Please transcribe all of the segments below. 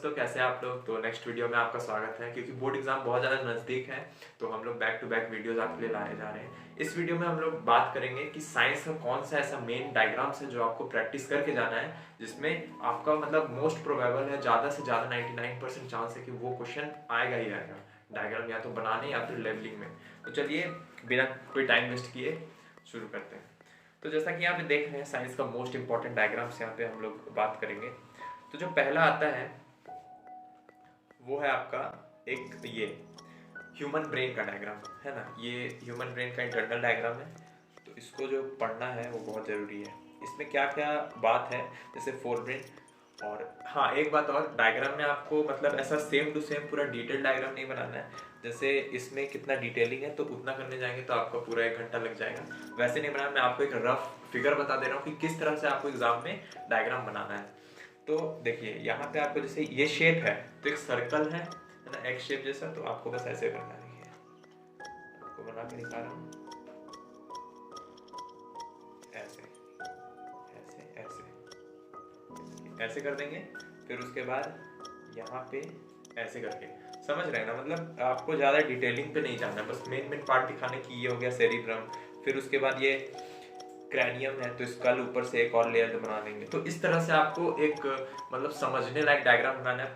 दोस्तों, कैसे हैं आप लोग। तो नेक्स्ट वीडियो में आपका स्वागत है। क्योंकि बोर्ड एग्जाम बहुत ज़्यादा नज़दीक है तो हम लोग बैक टू बैक वीडियोस आपके लिए लाए जा रहे हैं। इस वीडियो में हम लोग बात करेंगे कि साइंस का कौन सा ऐसा मेन डायग्राम्स है जो आपको प्रैक्टिस करके जाना है, जिसमें आपका मतलब मोस्ट प्रोबेबल है, ज़्यादा से ज़्यादा 99% चांस है कि वो क्वेश्चन आएगा ही आएगा, डायग्राम या तो बनाने या फिर लेवलिंग में। तो चलिए बिना कोई टाइम वेस्ट किए शुरू करते हैं। तो जैसा कि यहाँ पे देख रहे हैं, साइंस का मोस्ट इंपॉर्टेंट डायग्राम्स यहाँ पे हम लोग बात करेंगे। तो जो पहला आता है वो है आपका एक ये ह्यूमन ब्रेन का डायग्राम है ना। ये ह्यूमन ब्रेन का इंटरनल डायग्राम है, तो इसको जो पढ़ना है वो बहुत ज़रूरी है। इसमें क्या क्या बात है, जैसे फोर ब्रेन। और हाँ, एक बात और, डायग्राम में आपको मतलब ऐसा सेम टू सेम पूरा डिटेल डायग्राम नहीं बनाना है। जैसे इसमें कितना डिटेलिंग है तो उतना करने जाएंगे तो आपका पूरा 1 घंटा लग जाएगा। वैसे नहीं बनाना, मैं आपको एक रफ फिगर बता दे रहा हूँ कि किस तरह से आपको एग्जाम में डायग्राम बनाना है। तो देखिए यहाँ पे आपको जैसे ये शेप है तो एक सर्कल है ना, एक्स शेप जैसा। तो आपको बस ऐसे करना है। देखिए आपको बना के दिखा रहा हूँ, ऐसे ऐसे ऐसे ऐसे कर देंगे। फिर उसके बाद यहाँ पे ऐसे करके, समझ रहे हैं ना। मतलब आपको ज़्यादा डिटेलिंग पे नहीं जाना, बस मेन मेन पार्ट दिखाने की। ये हो गया सेरिब्रम। फिर उसके बाद ये क्रैनियम है, तो स्कल ऊपर से एक और लेयर बना देंगे। तो इस तरह से आपको एक मतलब समझने लायक डायग्राम बनाना है।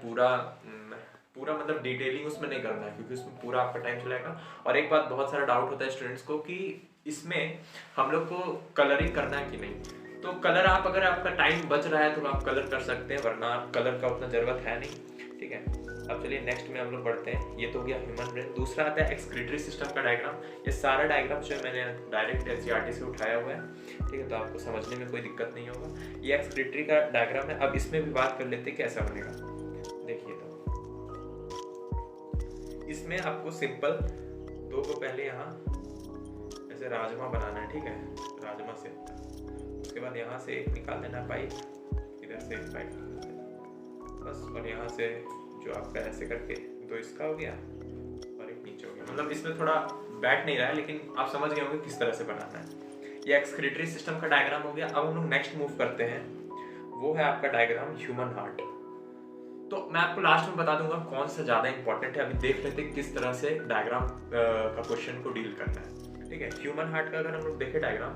पूरा मतलब डिटेलिंग उसमें नहीं करना है, क्योंकि उसमें पूरा आपका टाइम चलेगा। और एक बात बहुत सारा डाउट होता है स्टूडेंट्स को कि इसमें हम लोग को कलरिंग करना है कि नहीं। तो कलर आप, अगर आपका टाइम बच रहा है तो आप कलर कर सकते हैं, वरना कलर का उतना जरूरत है नहीं। ठीक है, अब चलिए नेक्स्ट में हम लोग बढ़ते हैं। ये तो हो गया ह्यूमन ब्रेन। दूसरा आता है एक्सक्रीटरी सिस्टम का डायग्राम। ये सारा डायग्राम जो मैंने डायरेक्ट एनसीईआरटी से उठाया हुआ है, ठीक है, तो आपको समझने में कोई दिक्कत नहीं होगा। ये एक्सक्रीटरी का डायग्राम है। अब इसमें भी बात कर लेते हैं कैसा बनेगा। देखिए, तो इसमें आपको सिंपल दो को पहले यहाँ ऐसे राजमा बनाना है, ठीक है, राजमा से। उसके बाद यहाँ से एक निकाल देना पाइप, इधर से एक पाइप निकाल देना बस। और यहाँ से जो आपका ऐसे करके दो इसका हो गया और एक नीचे हो गया। मतलब इसमें थोड़ा बैठ नहीं रहा है, लेकिन आप समझ गए होंगे किस तरह से बनाना है। ये एक्सक्रीटरी सिस्टम का डायग्राम हो गया। अब हम लोग नेक्स्ट मूव करते हैं, वो है आपका डायग्राम ह्यूमन हार्ट। तो मैं आपको लास्ट में बता दूंगा कौन सा ज्यादा इंपॉर्टेंट है। अभी देख लेते हैं किस तरह से डायग्राम का क्वेश्चन को डील करना है। ठीक है, ह्यूमन हार्ट का अगर हम लोग देखें डायग्राम,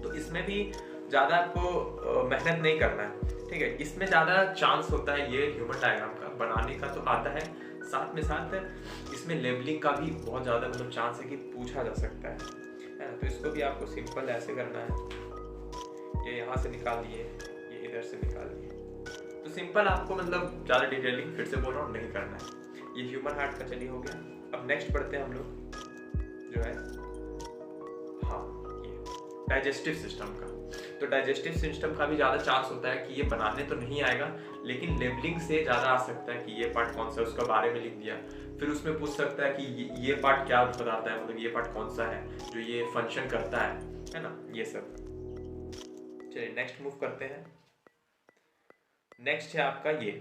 तो इसमें भी ज्यादा आपको मेहनत नहीं करना है। ठीक है, इसमें ज्यादा चांस होता है ये ह्यूमन डायग्राम का बनाने का, तो आता है। साथ में साथ इसमें लेबलिंग का भी बहुत ज्यादा मतलब चांस है कि पूछा जा सकता है ना। तो इसको भी आपको सिंपल ऐसे करना है। ये यहाँ से निकाल लिए, ये इधर से निकाल लिए। तो सिंपल आपको मतलब ज़्यादा डिटेलिंग, फिर से बोल रहा हूँ, नहीं करना है। ये ह्यूमन हार्ट का चलिए हो गया। अब नेक्स्ट बढ़ते हैं हम लोग, जो है हाँ ये डाइजेस्टिव सिस्टम का। तो डाइजेस्टिव सिस्टम का भी ज़्यादा चांस होता है कि ये बनाने तो नहीं आएगा, लेकिन लेबलिंग से ज़्यादा आ सकता है कि ये पार्ट कौन सा है, उसका बारे में लिख दिया। फिर उसमें पूछ सकता है कि ये पार्ट क्या बताता है, मतलब ये पार्ट कौन सा है जो ये फंक्शन करता है ना, ये सब। चलिए नेक्स्ट मूव करते हैं। नेक्स्ट है आपका ये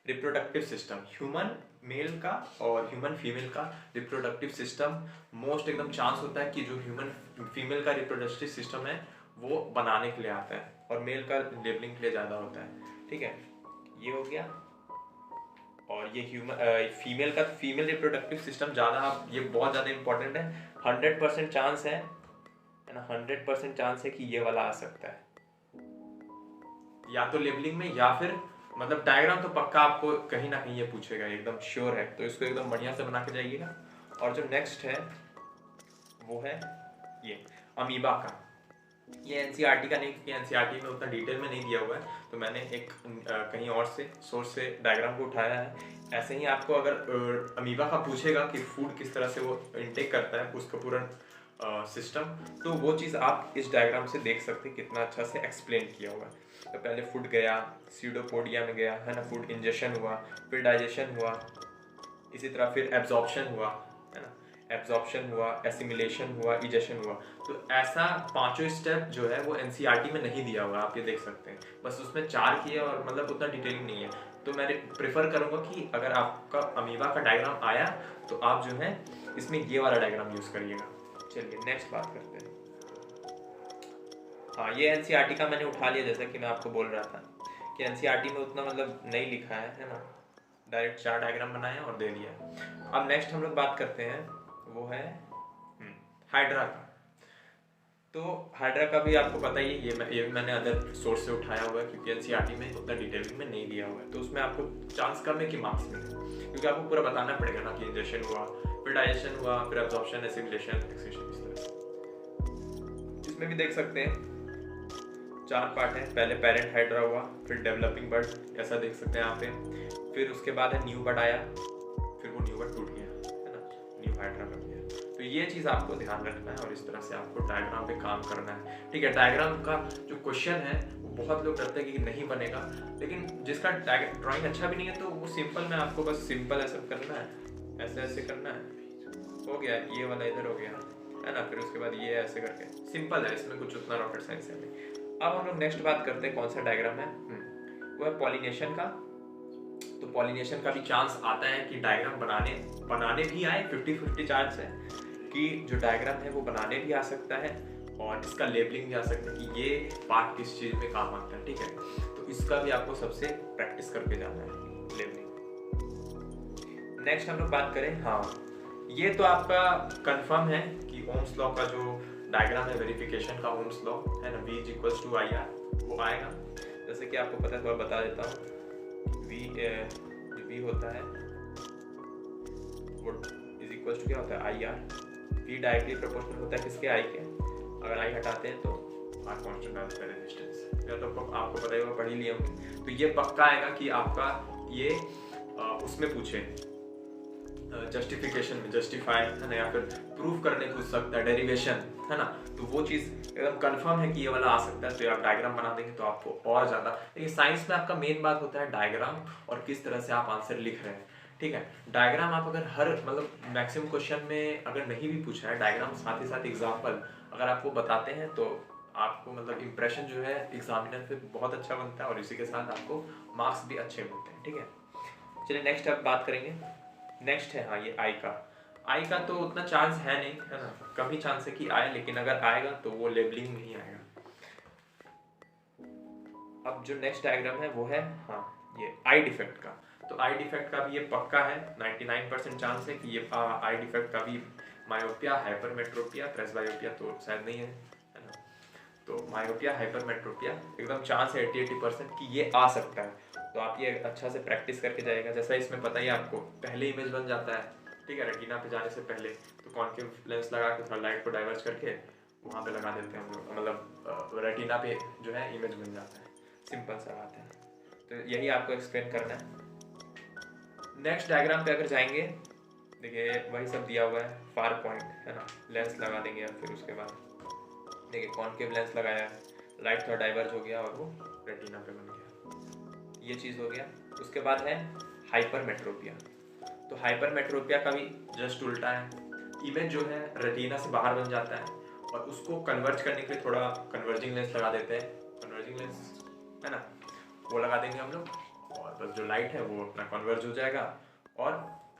रिप्रोडक्टिव सिस्टम, ह्यूमन मेल का और ह्यूमन फीमेल का रिप्रोडक्टिव सिस्टम। मोस्ट एकदम चांस होता है कि जो ह्यूमन फीमेल का रिप्रोडक्टिव सिस्टम है वो बनाने के लिए आता है, और मेल का लेबलिंग के लिए ज़्यादा होता है। ठीक है, ये हो गया। और ये ह्यूमन फीमेल का, फीमेल रिप्रोडक्टिव सिस्टम ज़्यादा, ये बहुत ज़्यादा इंपॉर्टेंट है। 100% चांस है ना, 100% चांस है कि ये वाला आ सकता है, या तो लेबलिंग में या फिर मतलब डायग्राम तो पक्का आपको कहीं ना कहीं ये पूछेगा, एकदम श्योर है। तो इसको एकदम बढ़िया से बना के जाइएगा। और जो नेक्स्ट है वो है ये अमीबा का। ये एनसीईआरटी का नहीं, क्योंकि एनसीईआरटी में उतना डिटेल में नहीं दिया हुआ है, तो मैंने एक कहीं और से सोर्स से डायग्राम को उठाया है। ऐसे ही आपको अगर अमीबा का पूछेगा कि फूड किस तरह से वो इनटेक करता है, उसका पूरा सिस्टम, तो वो चीज़ आप इस डायग्राम से देख सकते हैं, कितना अच्छा से एक्सप्लेन किया हुआ है। तो पहले फूड गया, सीडोपोडिया में गया है ना, फूड इंजेशन हुआ, फिर डाइजेशन हुआ, इसी तरह फिर एब्जॉर्प्शन हुआ, है ना, एब्जॉर्प्शन हुआ, एसिमिलेशन हुआ, इजेशन हुआ। तो ऐसा 5 स्टेप जो है वो एनसीईआरटी में नहीं दिया हुआ, आप ये देख सकते हैं। बस उसमें 4 किए और मतलब उतना डिटेलिंग नहीं है। तो मैं प्रेफर करूँगा कि अगर आपका अमीबा का डायग्राम आया तो आप जो है इसमें ये वाला डायग्राम यूज़ करिएगा। चलिए नेक्स्ट बात करते हैं। हाँ, ये एनसीईआरटी का मैंने उठा लिया, जैसा कि मैं आपको बोल रहा था। कि एनसीईआरटी में उतना मतलब नहीं लिखा है ना, डायरेक्ट 4 डायग्राम बनाए और दे दिया। अब नेक्स्ट हम लोग बात करते हैं, वो है हाइड्रा का। तो हाइड्रा का भी आपको पता ही है, ये भी मैंने अदर सोर्स से उठाया हुआ है, क्योंकि एनसीईआरटी में उतना डिटेलिंग में नहीं दिया हुआ है, तो उसमें आपको चांस कम है कि मार्क्स मिले, क्योंकि आपको पूरा बताना पड़ेगा ना कि इंजेक्शन हुआ, फिर डाइजेशन हुआ, फिर एब्जॉर्प्शन, एसिमिलेशन, एक्सक्रीशन, इस तरह से। इसमें भी देख सकते हैं 4 पार्ट है, पहले पेरेंट हाइड्रा हुआ, फिर डेवलपिंग बर्ड, ऐसा देख सकते हैं यहाँ पे, फिर उसके बाद है न्यू बर्ड आया, फिर वो न्यू बर्ड टूट गया, है ना, न्यू हाइड्रा बन गया। तो ये चीज़ आपको ध्यान रखना है और इस तरह से आपको डायग्राम पे काम करना है, ठीक है। डायग्राम का जो क्वेश्चन है वो बहुत लोग डरते हैं कि नहीं बनेगा, लेकिन जिसका ड्राइंग अच्छा भी नहीं है तो वो सिंपल में आपको बस सिंपल ऐसा करना है, ऐसे ऐसे करना है, हो गया, ये वाला इधर हो गया, है ना, फिर उसके बाद ये ऐसे करके सिंपल है, इसमें कुछ उतना रॉकेट साइंस है नहीं। अब हम लोग नेक्स्ट बात करते हैं कौन सा डायग्राम है, वो है पॉलिनेशन का। तो पॉलिनेशन का भी चांस आता है कि डायग्राम बनाने भी आए, 50-50 चांस है कि जो डायग्राम है वो बनाने भी आ सकता है और इसका लेबलिंग भी आ सकता है कि ये पार्ट किस चीज में काम आता है, ठीक है। तो इसका भी आपको सबसे प्रैक्टिस करके जाना है, लेबलिंग। नेक्स्ट हम लोग बात करें, हाँ ये तो आपका कंफर्म है कि ओम्स लॉ का जो डायग्राम है वेरिफिकेशन का, ओम्स लॉ है ना, V = IR, वो आएगा। जैसे कि आपको पता है, थोड़ा बता देता हूँ, V होता है वो = क्या होता है, IR। V डायरेक्टली प्रोपोर्शनल होता है किसके, I के, अगर I हटाते हैं तो R कांस्टेंट आता है, रेजिस्टेंस, या तो आपको पता ही होगा, पढ़ ही लिया होंगे। तो ये पक्का आएगा कि आपका ये उसमें पूछे जस्टिफिकेशन में, जस्टिफाई है ना, या फिर प्रूफ करने पूछ सकता है, डेरिवेशन, है ना, तो वो चीज़ एकदम कंफर्म है कि ये वाला आ सकता है। तो आप डायग्राम बना देंगे तो आपको और ज़्यादा, लेकिन साइंस में आपका मेन बात होता है डायग्राम और किस तरह से आप आंसर लिख रहे हैं, ठीक है। डायग्राम आप अगर हर मतलब मैक्सिमम क्वेश्चन में अगर नहीं भी पूछा है डायग्राम, साथ ही साथ एग्जाम्पल अगर आपको बताते हैं तो आपको मतलब इंप्रेशन जो है एग्जामिनर पे बहुत अच्छा बनता है और इसी के साथ आपको मार्क्स भी अच्छे मिलते हैं, ठीक है। चलिए नेक्स्ट अब बात करेंगे, नेक्स्ट है हाँ ये आई का तो उतना चांस है नहीं, है ना, कम ही चांस है कि आए, लेकिन अगर आएगा तो वो लेबलिंग में ही आएगा। अब जो नेक्स्ट डायग्राम है वो है हाँ ये आई डिफेक्ट का। तो आई डिफेक्ट का भी ये पक्का है, 99% चांस है कि ये आई डिफेक्ट का भी मायोपिया, हाइपरमेट्रोपिया, प्रेसबायोपिया तो शायद नहीं है ना, तो मायोपिया, हाइपरमेट्रोपिया एकदम चांस है 80% कि ये आ सकता है। तो आप ये अच्छा से प्रैक्टिस करके जाएगा। जैसा इसमें पता ही आपको पहले इमेज बन जाता है, ठीक है, रेटिना पे जाने से पहले, तो कॉन्केव लेंस लगा के थोड़ा लाइट को डाइवर्ज करके वहाँ पे लगा देते हैं हम लोग, मतलब रेटिना पे जो है इमेज बन जाता है, सिंपल सा बात है। तो यही आपको एक्सप्लेन करना है। नेक्स्ट डायग्राम पे अगर जाएंगे, देखिए वही सब दिया हुआ है, फार पॉइंट है ना, लेंस लगा देंगे और फिर उसके बाद देखिए कॉन्केव लेंस लगाया, लाइट थोड़ा डाइवर्ज हो गया और वो रेटिना पे बन गया, ये चीज़ हो गया। उसके बाद है हाइपरमेट्रोपिया। तो हाइपरमेट्रोपिया का भी जस्ट उल्टा है, इमेज जो है रेटिना से बाहर बन जाता है और उसको कन्वर्ज करने के लिए थोड़ा कन्वर्जिंग लेंस लगा देते हैं, कन्वर्जिंग लेंस है ना, वो लगा देंगे हम लोग और बस जो लाइट है वो अपना कन्वर्ज हो जाएगा और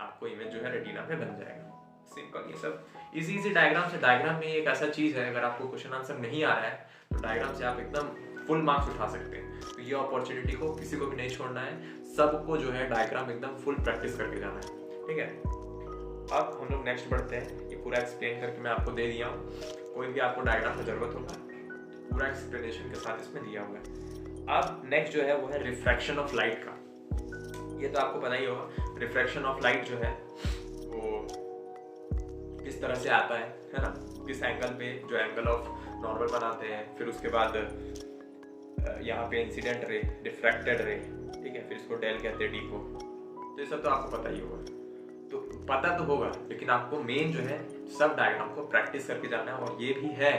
आपको इमेज जो है रेटिना पे बन जाएगा। सिंपल, ये सब इजी डायग्राम से। डायग्राम में एक ऐसा चीज़ है, अगर आपको क्वेश्चन आंसर नहीं आ रहा है तो डायग्राम से आप एकदम फुल मार्क्स उठा सकते हैं। तो ये अपॉर्चुनिटी को किसी को भी नहीं छोड़ना है, सबको जो है डायग्राम एकदम फुल प्रैक्टिस करके जाना है, ठीक है। अब हम लोग नेक्स्ट बढ़ते हैं, ये पूरा एक्सप्लेन करके मैं आपको दे दिया हूँ, कोई भी आपको डायग्राम की जरूरत होगा पूरा एक्सप्लेनेशन के साथ इसमें दिया हुआ है। अब नेक्स्ट जो है वो है रिफ्रैक्शन ऑफ लाइट का। ये तो आपको पता ही होगा, रिफ्रैक्शन ऑफ लाइट जो है वो किस तरह से आता है ना, किस एंगल पे, जो एंगल ऑफ नॉर्मल बनाते हैं, फिर उसके बाद यहाँ पे इंसिडेंट रे, रिफ्रैक्टेड रे, ठीक है, फिर इसको डेल कहते हैं, डी को। तो ये सब तो आपको पता ही होगा, तो पता तो होगा, लेकिन आपको मेन जो है सब डायग्राम को प्रैक्टिस करके जाना है। और ये भी है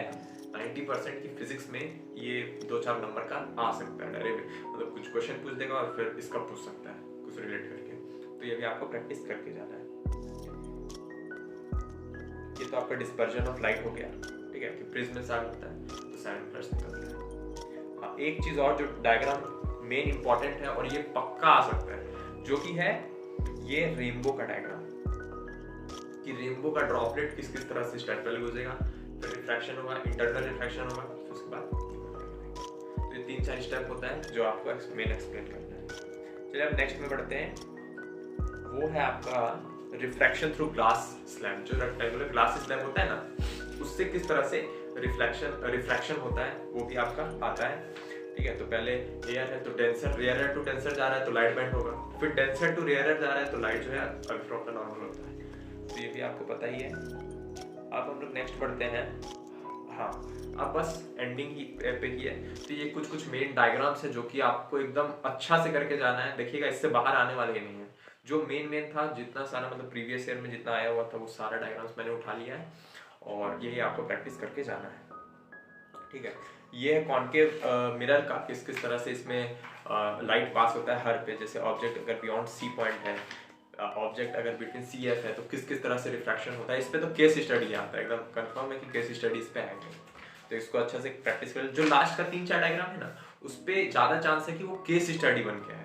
90% की फिजिक्स में ये 2-4 नंबर का आ सकता है डायरेक्ट, मतलब कुछ क्वेश्चन पूछ देगा और फिर इसका पूछ सकता है कुछ रिलेट करके, तो ये भी आपको प्रैक्टिस करके जाना है। ये तो आपका डिस्पर्जन ऑफ लाइट हो गया, ठीक है, कि प्रिज्म में साइड होता है तो साइड फ्लैश निकलता है। हाँ, एक चीज और जो डायग्राम मेन इंपॉर्टेंट है और ये पक्का आ सकता है, जो कि है ये रेनबो का डायग्राम, कि रेनबो का ड्रॉपलेट किस किस तरह से स्पेक्ट्रल गुजरेगा, फिर रिफ्रैक्शन होगा, इंटरनल रिफ्रैक्शन होगा, फिर उसके बाद तो ये 3-4 स्टेप होता है जो आपको मेन एक्सप्लेन करना है। चलिए अब नेक्स्ट में बढ़ते हैं, वो है आपका रिफ्रैक्शन थ्रू ग्लास स्लैब। जो रेक्टेंगुलर ग्लास स्लैब होता है ना, उससे किस तरह से रिफ्रैक्शन होता है वो भी आपका आता है। ठीक है, तो पहले एयर है तो डेंसर, रेयरर टू डेंसर जा रहा है तो लाइट बेंड होगा, फिर डेंसर टू रेयरर जा रहा है तो लाइट जो है अवे फ्रॉम द नॉर्मल होता है। तो ये भी आपको पता ही है। अब हम लोग नेक्स्ट बढ़ते हैं, हाँ अब बस एंडिंग ही पे ही है। तो ये कुछ मेन डायग्राम्स है जो कि आपको एकदम अच्छा से करके जाना है। देखिएगा इससे बाहर आने वाले ही नहीं है। जो मेन था, जितना सारा मतलब प्रीवियस ईयर में जितना आया हुआ था वो सारा डायग्राम्स मैंने उठा लिया है और यही आपको प्रैक्टिस करके जाना है। ठीक है, ये है कॉनकेव मिरर का, किस तरह से इसमें लाइट पास होता है हर पे। जैसे ऑब्जेक्ट अगर बियॉन्ड सी पॉइंट है, ऑब्जेक्ट अगर बिटवीन सी एफ है तो किस तरह से रिफ्रैक्शन होता है। इस पे तो केस स्टडी आता है, एकदम कंफर्म है कि केस स्टडी इस पे आएंगे। तो इसको अच्छा से प्रैक्टिस कर। जो लास्ट का 3-4 डायग्राम है ना, उस पे ज्यादा चांस है कि वो केस स्टडी बन के आए।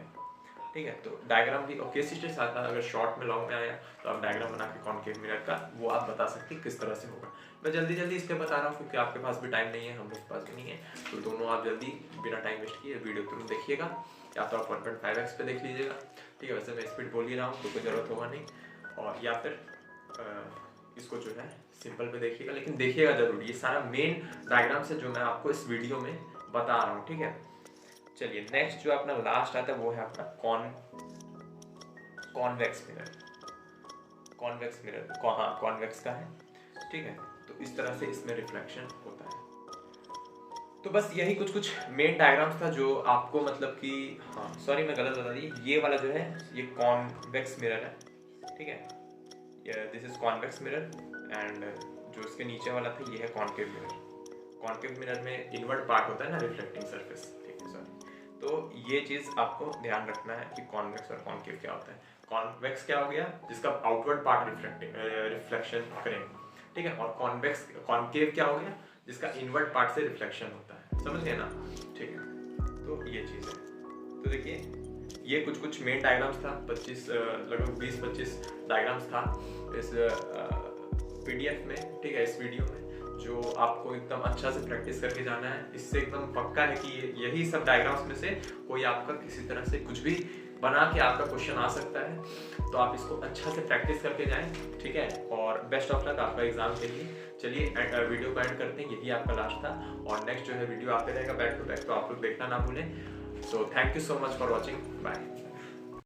ठीक है, तो डायग्राम भी और केस स्टडी आता है। अगर शॉर्ट में लॉन्ग में आया तो आप डायग्राम बना के कॉनकेव मिरर का वो आप बता सकते हैं किस तरह से होगा। मैं जल्दी इसलिए बता रहा हूँ क्योंकि आपके पास भी टाइम नहीं है, हम लोग के पास भी नहीं है। तो दोनों आप जल्दी बिना टाइम वेस्ट किए वीडियो तुरंत देखिएगा, या तो आप 1.5x पे देख लीजिएगा। ठीक है, वैसे मैं स्पीड बोल ही रहा हूँ तो कोई ज़रूरत होगा नहीं, और या फिर इसको जो है सिंपल पे देखिएगा, लेकिन देखिएगा जरूर। ये सारा मेन डायग्राम है जो मैं आपको इस वीडियो में बता रहा हूँ। ठीक है, चलिए नेक्स्ट जो अपना लास्ट आता है वो है अपना कॉन्वेक्स मिरर। कॉन्वेक्स मिरर हाँ कॉन्वेक्स का है। ठीक है, तो इस तरह से इसमें रिफ्लेक्शन होता है। तो बस यही कुछ मेन डायग्राम्स था जो आपको मतलब कि, हाँ सॉरी मैं गलत बता दी, ये वाला जो है ये कॉन्वेक्स मिरर है। ठीक है, this is convex mirror and जो इसके नीचे वाला था ये है कॉनकेव मिरर। कॉनकेव मिरर में इनवर्ट पार्ट होता है ना, रिफ्लेक्टिंग सरफेस। ठीक है सॉरी, तो ये चीज़ आपको ध्यान रखना है कि कॉन्वेक्स और कॉनकेव क्या होता है। कॉन्वेक्स क्या हो गया, जिसका आउटवर्ड पार्ट रिफ्लेक्शन करेंगे। ठीक है, और कॉनकेव क्या हो गया, जिसका इनवर्ट पार्ट से रिफ्लेक्शन होता है। समझ गए ना? ठीक है, तो ये चीज़ है। तो देखिए ये कुछ मेन डायग्राम्स था, 25 लगभग 20-25 डायग्राम्स था इस PDF में। ठीक है, इस वीडियो में जो आपको एकदम अच्छा से प्रैक्टिस करके जाना है। इससे एकदम पक्का है कि यही सब डायग्राम्स में से कोई आपका किसी तरह से कुछ भी बना के आपका क्वेश्चन आ सकता है। तो आप इसको अच्छा से प्रैक्टिस करके जाएं। ठीक है, और बेस्ट ऑफ लक आपका एग्जाम के लिए। चलिए वीडियो को एंड करते हैं, यही आपका लास्ट था और नेक्स्ट जो है वीडियो आते रहेगा बैक टू बैक, तो आप लोग देखना ना भूलें। So thank you so much for watching, bye.